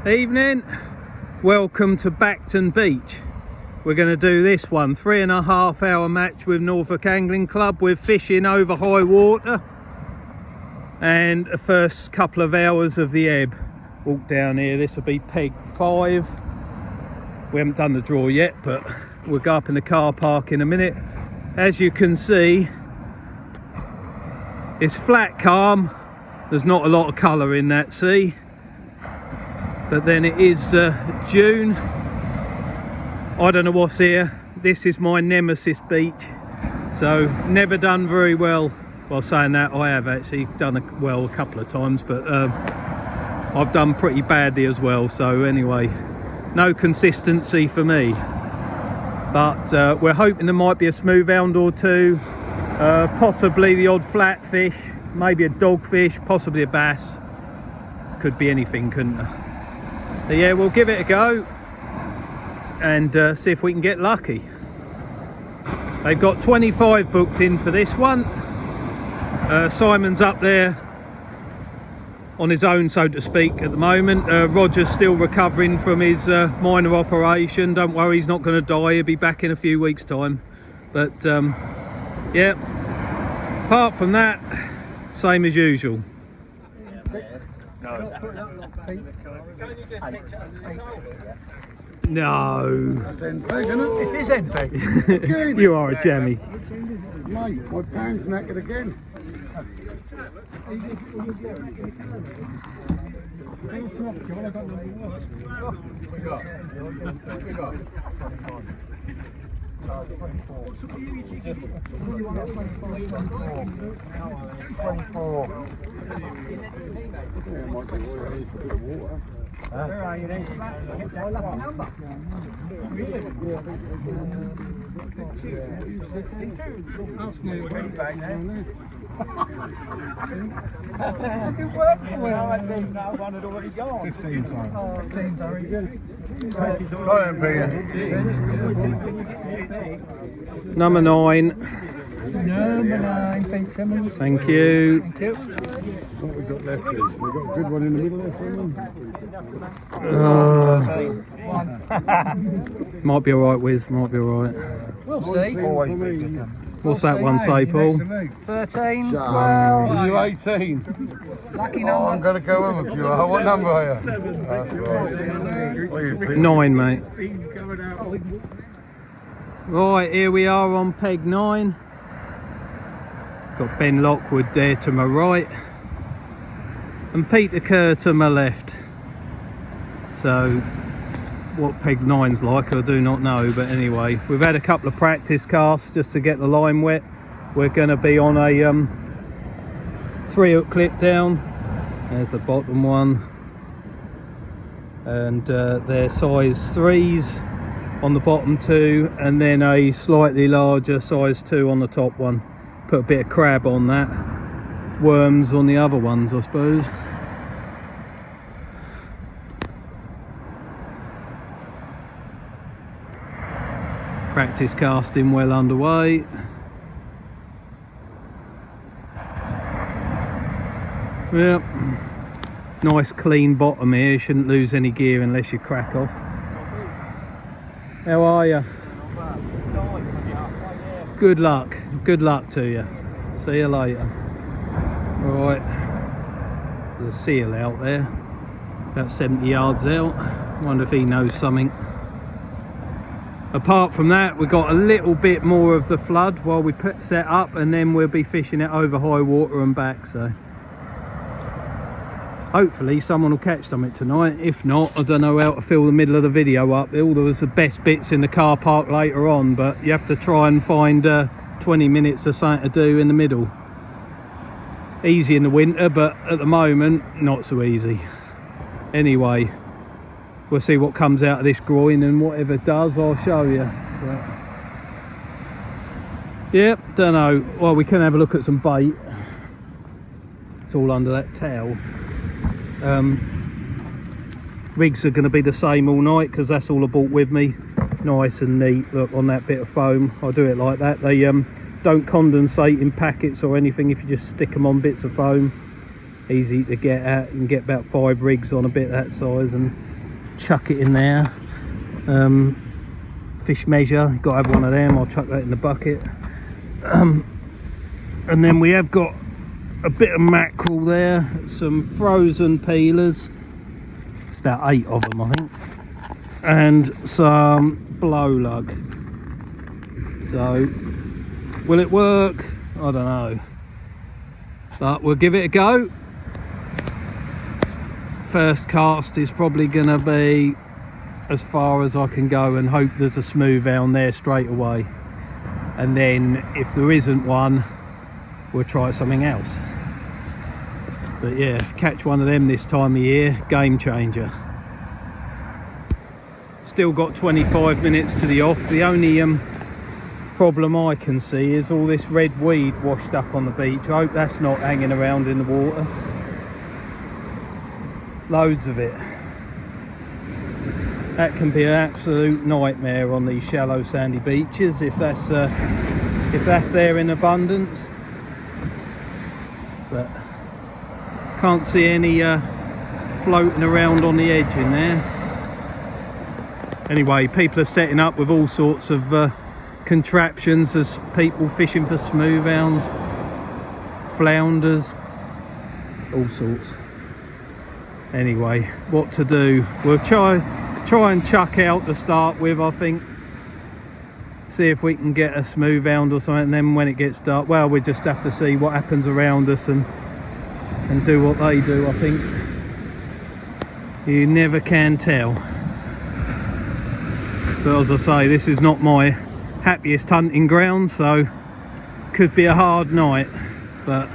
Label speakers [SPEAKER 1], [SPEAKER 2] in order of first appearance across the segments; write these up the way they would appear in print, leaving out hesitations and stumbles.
[SPEAKER 1] Evening, welcome to Bacton Beach. We're going to do this one, 3.5 hour match with Norfolk Angling Club. We're fishing over high water and the first couple of hours of the ebb. Walk down here, this will be peg 5. We haven't done the draw yet, but we'll go up in the car park in a minute. As you can see, it's flat calm. There's not a lot of colour in that sea. But then it is June. I don't know what's here. This is my nemesis beach. So never done very well. While saying that, I have actually done well a couple of times, but I've done pretty badly as well. So anyway, no consistency for me. But we're hoping there might be a smooth hound or two, possibly the odd flatfish, maybe a dogfish, possibly a bass. Could be anything, couldn't it? So yeah, we'll give it a go and see if we can get lucky. They've got 25 booked in for this one. Simon's up there on his own, so to speak, at the moment. Roger's still recovering from his minor operation. Don't worry, he's not going to die. He'll be back in a few weeks' time. But yeah, apart from that, same as usual. No.
[SPEAKER 2] That's end peg, isn't it? It is end peg.
[SPEAKER 1] You are a jammy.
[SPEAKER 2] Mate, my pound's knackered again.
[SPEAKER 3] Where are you then? One had already gone. 15, very good.
[SPEAKER 1] Number 9.
[SPEAKER 3] Number 9, thanks Simmons.
[SPEAKER 1] Thank you.
[SPEAKER 3] Thank you.
[SPEAKER 2] What we've got left is, we've got a good one in the middle there for them.
[SPEAKER 1] Might be alright, Wiz, might be alright.
[SPEAKER 3] We'll see.
[SPEAKER 1] What's that one say, Paul?
[SPEAKER 3] 13.
[SPEAKER 2] Are you 18?
[SPEAKER 3] Lucky number.
[SPEAKER 2] Oh, I'm going to go in with you. What number are you? That's right. What are you thinking?
[SPEAKER 1] 9, mate. Right, here we are on peg 9. Got Ben Lockwood there to my right and Peter Kerr to my left. So what peg 9's like I do not know, but anyway, we've had a couple of practice casts just to get the line wet. We're going to be on a 3-hook clip down. There's the bottom one, and they're size 3s on the bottom 2, and then a slightly larger size 2 on the top one. Put a bit of crab on that, worms on the other ones, I suppose. Practice casting well underway. Yep, nice clean bottom here. Shouldn't lose any gear unless you crack off. How are you? Good luck to you. See you later. Right, there's a seal out there, about 70 yards out. Wonder if he knows something. Apart from that, we've got a little bit more of the flood while we set up, and then we'll be fishing it over high water and back. So hopefully someone will catch something tonight. If not, I don't know how to fill the middle of the video up. All there was the best bits in the car park later on, but you have to try and find 20 minutes of something to do in the middle. Easy in the winter, but at the moment not so easy. Anyway, we'll see what comes out of this groin, and whatever it does I'll show you. But yep, don't know. Well, we can have a look at some bait. It's all under that towel. Rigs are going to be the same all night because that's all I brought with me. Nice and neat. Look on that bit of foam. I do it like that. They don't condensate in packets or anything if you just stick them on bits of foam. easy to get at. You can get about 5 rigs on a bit that size and chuck it in there. Fish measure, got to have one of them. I'll chuck that in the bucket. And then we have got a bit of mackerel there, some frozen peelers, it's about 8 of them I think, and some blow lug. So will it work? I don't know, but we'll give it a go. First cast is probably gonna be as far as I can go and hope there's a smooth hound there straight away, and then if there isn't one, we'll try something else. But yeah, catch one of them this time of year, game changer. Still got 25 minutes to the off. The only problem I can see is all this red weed washed up on the beach. I hope that's not hanging around in the water. Loads of it. That can be an absolute nightmare on these shallow sandy beaches if that's there in abundance. But can't see any floating around on the edge in there. Anyway, people are setting up with all sorts of contraptions. There's people fishing for smooth hounds, flounders, all sorts. Anyway, what to do? We'll try and chuck out to start with, I think. See if we can get a smooth hound or something, and then when it gets dark, well, we just have to see what happens around us and do what they do. I think you never can tell. But as I say, this is not my happiest hunting ground, so could be a hard night. But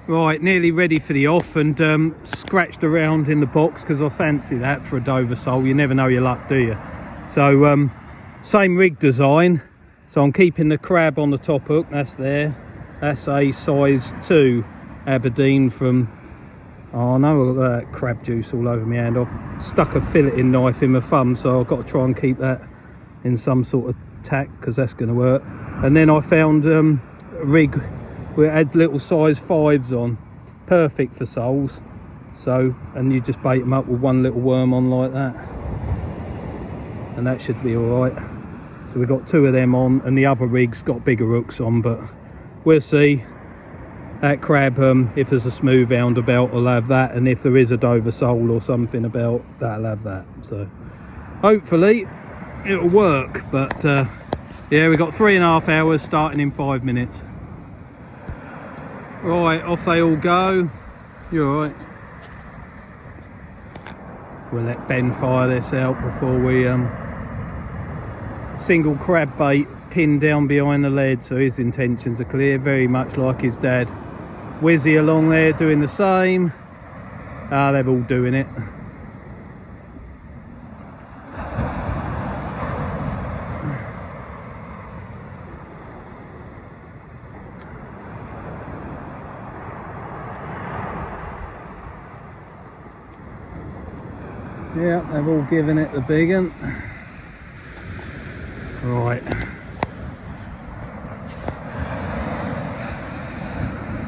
[SPEAKER 1] right, nearly ready for the off, and scratched around in the box because I fancy that for a Dover sole. You never know your luck, do you? So same rig design, so I'm keeping the crab on the top hook. That's there. That's a size 2 Aberdeen from, oh no, I've got that crab juice all over my hand. I've stuck a filleting knife in my thumb, so I've got to try and keep that in some sort of tack because that's going to work. And then I found a rig we had little size 5s on, perfect for soles. So, and you just bait them up with one little worm on like that, and that should be all right. So we've got 2 of them on, and the other rig's got bigger hooks on, but we'll see. That crab, if there's a smooth hound about, I'll have that, and if there is a Dover sole or something about, that'll have that. So hopefully it'll work. But yeah, we've got 3.5 hours starting in 5 minutes. Right, off they all go. You're all right. We'll let Ben fire this out before we single crab bait pinned down behind the lead, so his intentions are clear, very much like his dad. Wizzy along there doing the same. They're all doing it. Yeah, they've all given it the big one. Right.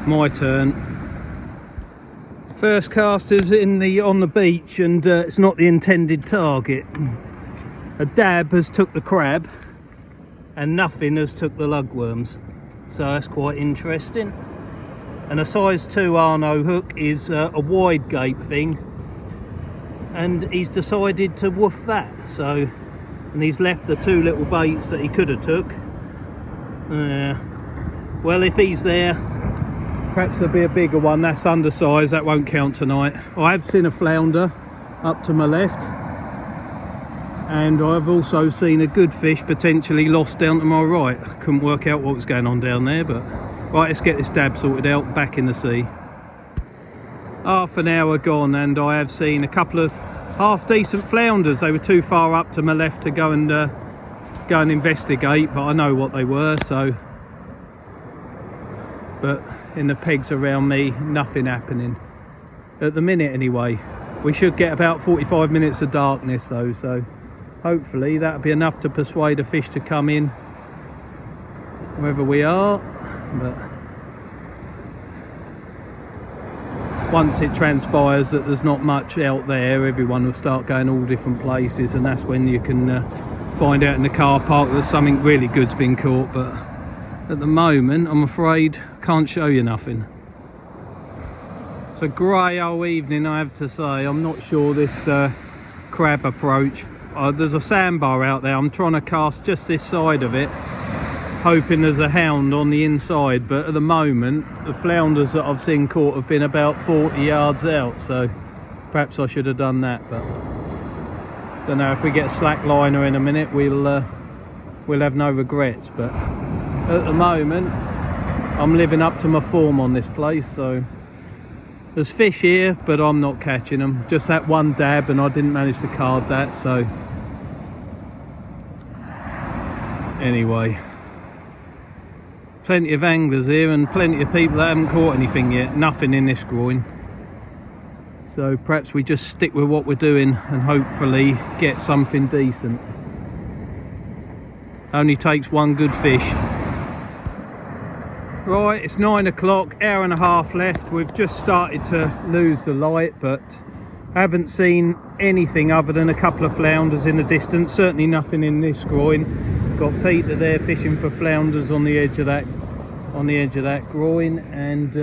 [SPEAKER 1] My turn. First cast is on the beach, and it's not the intended target. A dab has took the crab and nothing has took the lugworms, so that's quite interesting. And a size 2 Arno hook is a wide gape thing, and he's decided to woof that. So, and he's left the 2 little baits that he could have took. Well, if he's there, perhaps there'll be a bigger one. That's undersized, that won't count tonight. I have seen a flounder up to my left, and I've also seen a good fish potentially lost down to my right. I couldn't work out what was going on down there, but right, let's get this dab sorted out, back in the sea. Half an hour gone, and I have seen a couple of half decent flounders. They were too far up to my left to go and investigate, but I know what they were. So, but in the pegs around me, nothing happening at the minute anyway. We should get about 45 minutes of darkness though, so hopefully that'll be enough to persuade a fish to come in wherever we are. But once it transpires that there's not much out there, everyone will start going all different places, and that's when you can find out in the car park that something really good's been caught. But at the moment, I'm afraid, can't show you nothing. It's a grey old evening, I have to say. I'm not sure this crab approach. There's a sandbar out there. I'm trying to cast just this side of it, hoping there's a hound on the inside, but at the moment the flounders that I've seen caught have been about 40 yards out, so perhaps I should have done that. But don't know, if we get a slack liner in a minute, we'll have no regrets. But at the moment I'm living up to my form on this place. So there's fish here, but I'm not catching them. Just that one dab, and I didn't manage to card that. So anyway, plenty of anglers here and plenty of people that haven't caught anything yet. Nothing in this groin. So perhaps we just stick with what we're doing and hopefully get something decent. Only takes one good fish. Right, it's 9 o'clock, hour and a half left. We've just started to lose the light, but I haven't seen anything other than a couple of flounders in the distance. Certainly nothing in this groin. Got Peter there fishing for flounders on the edge of that groin, and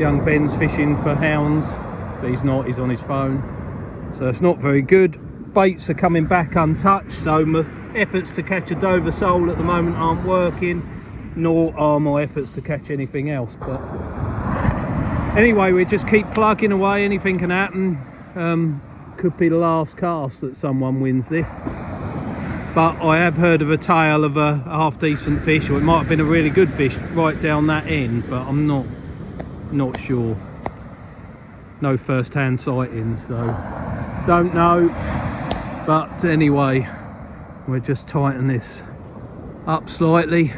[SPEAKER 1] young Ben's fishing for hounds, but he's not, he's on his phone, so it's not very good. Baits are coming back untouched, so my efforts to catch a Dover sole at the moment aren't working, nor are my efforts to catch anything else. But anyway, we just keep plugging away. Anything can happen. Could be the last cast that someone wins this. But I have heard of a tale of a half decent fish, or it might have been a really good fish right down that end, but I'm not sure. No first-hand sightings, so don't know. But anyway, we'll just tighten this up slightly.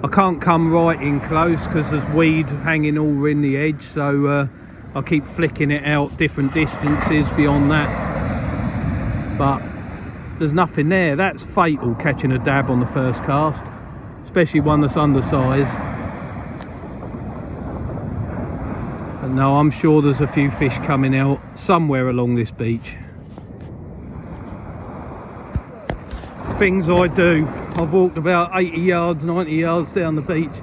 [SPEAKER 1] I can't come right in close because there's weed hanging all in the edge, so I'll keep flicking it out different distances beyond that. But there's nothing there. That's fatal, catching a dab on the first cast, especially one that's undersized. And now I'm sure there's a few fish coming out somewhere along this beach. Things I do. I've walked about 80 yards, 90 yards down the beach.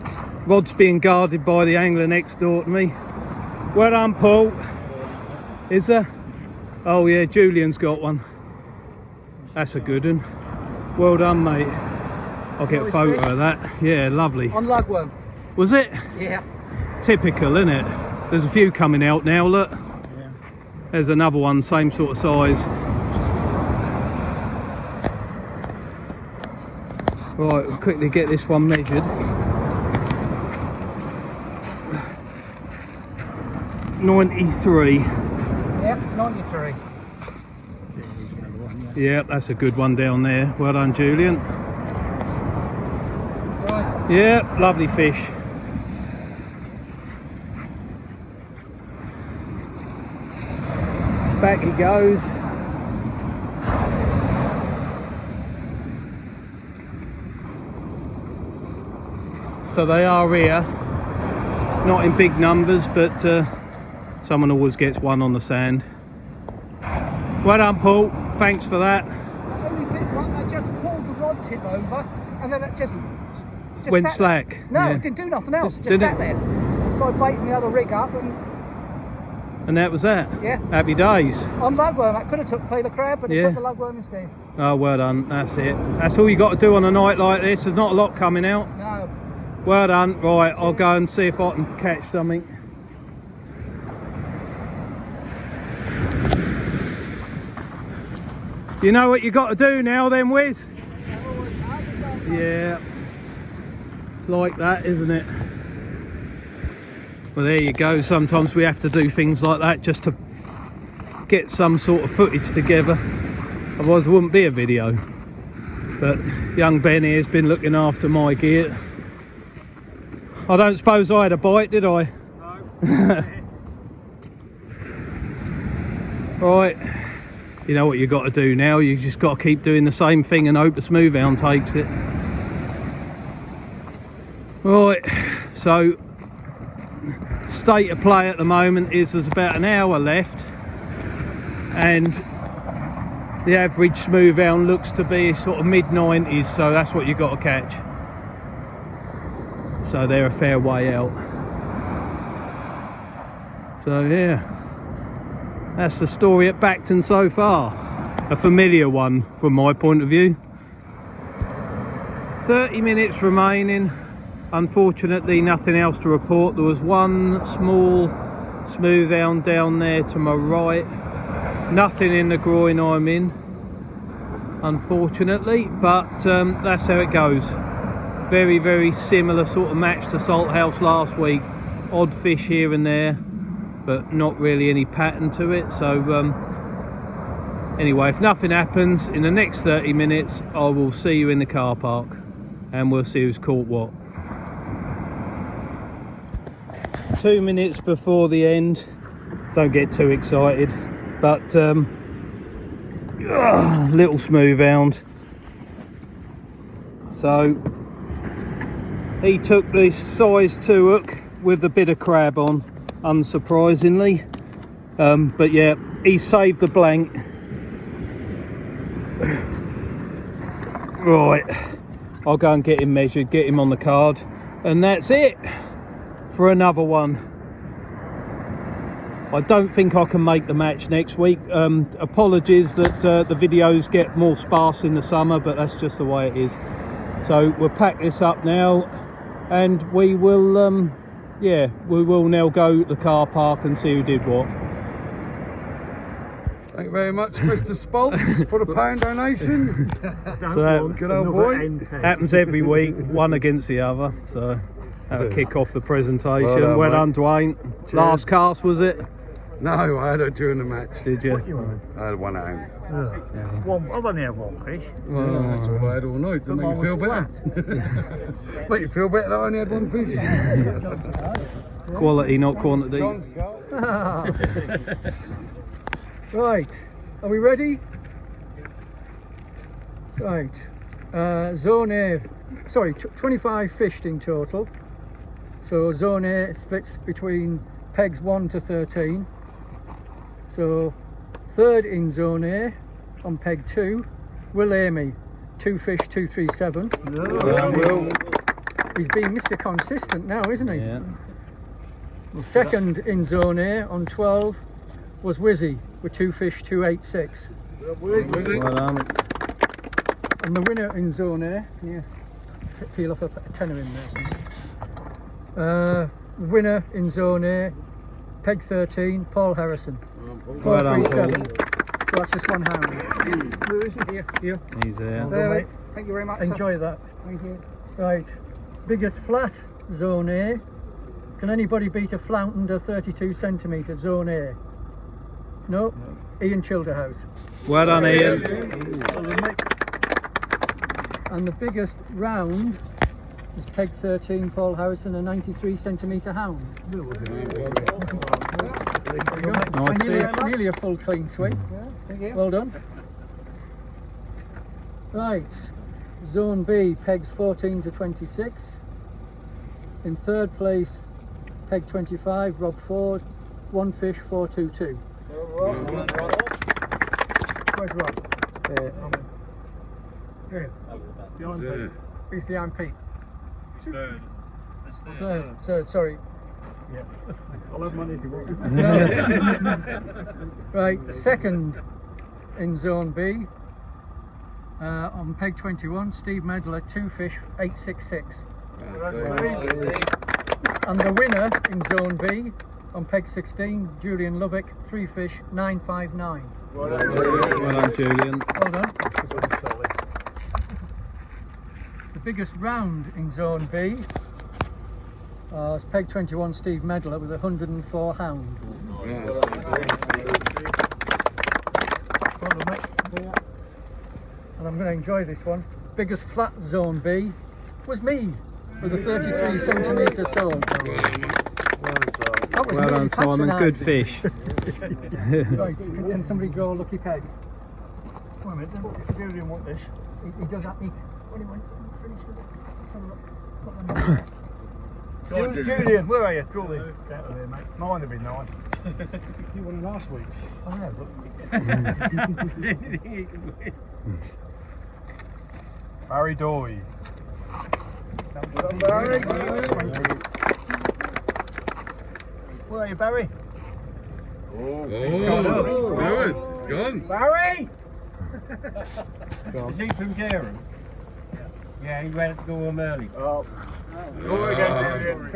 [SPEAKER 1] Rod's being guarded by the angler next door to me. Well done, Paul. Is there? Oh yeah, Julian's got one. That's a good one. Well done, mate. I'll get a photo of that. Yeah, lovely.
[SPEAKER 3] On lugworm.
[SPEAKER 1] Was it?
[SPEAKER 3] Yeah.
[SPEAKER 1] Typical, isn't it? There's a few coming out now, look.
[SPEAKER 3] Yeah.
[SPEAKER 1] There's another one, same sort of size. Right, we'll quickly get this one measured. 93.
[SPEAKER 3] Yep, 93.
[SPEAKER 1] Yeah, that's a good one down there. Well done, Julian.
[SPEAKER 3] Right.
[SPEAKER 1] Yeah, lovely fish. Back he goes. So they are here, not in big numbers, but someone always gets one on the sand. Well done, Paul. Thanks for that.
[SPEAKER 3] I only did one. I just pulled the rod tip over, and then it just
[SPEAKER 1] Went
[SPEAKER 3] sat
[SPEAKER 1] slack.
[SPEAKER 3] there. No,
[SPEAKER 1] Yeah.
[SPEAKER 3] it didn't do nothing else. It just
[SPEAKER 1] Did
[SPEAKER 3] sat
[SPEAKER 1] it?
[SPEAKER 3] there. So I baited the other rig up,
[SPEAKER 1] And that was that.
[SPEAKER 3] yeah,
[SPEAKER 1] Happy days.
[SPEAKER 3] on lugworm. I could have took paler crab, but
[SPEAKER 1] Yeah.
[SPEAKER 3] it took the lugworm instead.
[SPEAKER 1] Oh, well done. That's it. That's all you got to do on a night like this. There's not a lot coming out.
[SPEAKER 3] No.
[SPEAKER 1] Well done. Right, I'll go and see if I can catch something. You know what you got to do now then, Wiz? Yeah. It's like that, isn't it? Well, there you go. Sometimes we have to do things like that just to get some sort of footage together. Otherwise, there wouldn't be a video. But young Ben here has been looking after my gear. I don't suppose I had a bite, did I? No. Right. You know what you got to do now. You just got to keep doing the same thing and hope the smooth hound takes it. Right. So state of play at the moment is there's about an hour left, and the average smooth hound looks to be sort of mid-90s, so that's what you've got to catch. So they're a fair way out. So yeah, that's the story at Bacton so far. A familiar one from my point of view. 30 minutes remaining. Unfortunately, nothing else to report. There was one small smooth hound down there to my right. Nothing in the groin I'm in, unfortunately, but that's how it goes. Very, very similar sort of match to Salt House last week. Odd fish here and there, but not really any pattern to it. So anyway, if nothing happens in the next 30 minutes, I will see you in the car park and we'll see who's caught what. 2 minutes before the end. Don't get too excited, but little smooth hound. So he took the size 2 hook with a bit of crab on, unsurprisingly, but yeah, he saved the blank. Right, I'll go and get him measured, get him on the card, and that's it for another one. I don't think I can make the match next week. Apologies that the videos get more sparse in the summer, but that's just the way it is. So we'll pack this up now, and we will yeah, we will now go to the car park and see who did what.
[SPEAKER 2] Thank you very much, Mr. Spoltz, for the £1 donation.
[SPEAKER 1] So that
[SPEAKER 2] Good old boy.
[SPEAKER 1] happens every week, one against the other. So that'll kick off the presentation. Well done, Dwayne.
[SPEAKER 2] Cheers.
[SPEAKER 1] Last cast, was it?
[SPEAKER 2] No, I had it during the match.
[SPEAKER 1] Did you?
[SPEAKER 2] I had one at home.
[SPEAKER 3] I've only had one fish.
[SPEAKER 2] Well, that's all I had all night to make you feel better. Make you feel better that I only had one fish.
[SPEAKER 1] Quality, not quantity.
[SPEAKER 2] John's got.
[SPEAKER 4] Right, are we ready? Right, zone A, sorry, 25 fished in total. So zone A splits between pegs 1 to 13. So third in zone A on peg 2, Will Amy, 2 fish 237. He's being Mr. Consistent now, isn't he?
[SPEAKER 1] Yeah.
[SPEAKER 4] Second in zone A on 12 was Wizzy with 2 fish 286.
[SPEAKER 1] Well done.
[SPEAKER 4] And the winner in zone A, can you peel off a tenner in there? Winner in zone A, peg 13, Paul Harrison.
[SPEAKER 1] Well done, Paul.
[SPEAKER 4] 437. So that's just one hound. Here.
[SPEAKER 1] He's there.
[SPEAKER 4] There,
[SPEAKER 3] Thank you very much.
[SPEAKER 4] enjoy that.
[SPEAKER 3] Thank you.
[SPEAKER 4] Right, biggest flat, zone A. Can anybody beat a flounder 32 centimetre, zone A? No? Ian Childerhouse.
[SPEAKER 1] Well done, Ian.
[SPEAKER 4] And the biggest round is peg 13, Paul Harrison, a 93 centimetre hound.
[SPEAKER 1] Nice fish.
[SPEAKER 4] Nearly a full clean sweep.
[SPEAKER 3] Thank you.
[SPEAKER 4] Well done. Right, zone B, pegs 14 to 26. In third place, peg 25, Rob Ford, 1 fish 422. Where's Rob? Here. He's behind Pete. Third, sorry.
[SPEAKER 3] Yeah. I'll have money if you want.
[SPEAKER 4] Right, second in zone B, on peg 21, Steve Medler, 2 fish 866. And the winner in zone B, on peg 16, Julian Lovick, 3 fish 959.
[SPEAKER 1] Well done, Julian.
[SPEAKER 4] Well done. The biggest round in zone B is peg 21, Steve Medler, with 104 hound. And I'm going to enjoy this one. Biggest flat zone B was me, with a 33 centimetre sole. That was
[SPEAKER 1] Well
[SPEAKER 4] really
[SPEAKER 1] done, Simon. Good
[SPEAKER 4] patronising.
[SPEAKER 1] fish.
[SPEAKER 4] Right, can somebody draw a lucky peg?
[SPEAKER 3] Wait a minute, if you didn't want this.
[SPEAKER 4] He does that. When he went, finish with it. Let's have a look. Put them
[SPEAKER 3] Julian, where are you? Draw this. Out of there, mate. Mine would be nice.
[SPEAKER 2] You won it last week.
[SPEAKER 3] I know, but... Barry Doy. Where are you, Barry?
[SPEAKER 2] Oh,
[SPEAKER 3] It's gone up.
[SPEAKER 2] good. It's gone.
[SPEAKER 3] Barry! Is he from Jerem? Yeah, he went to go home early. Oh. Go again,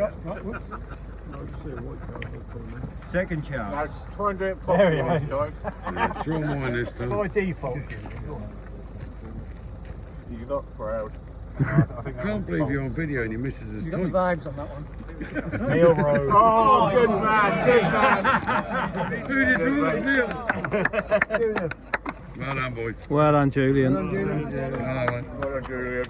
[SPEAKER 3] Second chance. Try and do it properly. There he is.
[SPEAKER 2] Draw mine this time.
[SPEAKER 3] By default. You're not proud. I
[SPEAKER 2] Can't believe you're on video and your missus is
[SPEAKER 4] You got the
[SPEAKER 2] tight.
[SPEAKER 4] vibes on that one.
[SPEAKER 3] Neil Rowe. Oh, good man, good man.
[SPEAKER 2] Who did you Neil? Well done, boys.
[SPEAKER 1] Well done, Julian.
[SPEAKER 2] Well done, mate.
[SPEAKER 3] Well done, Julian.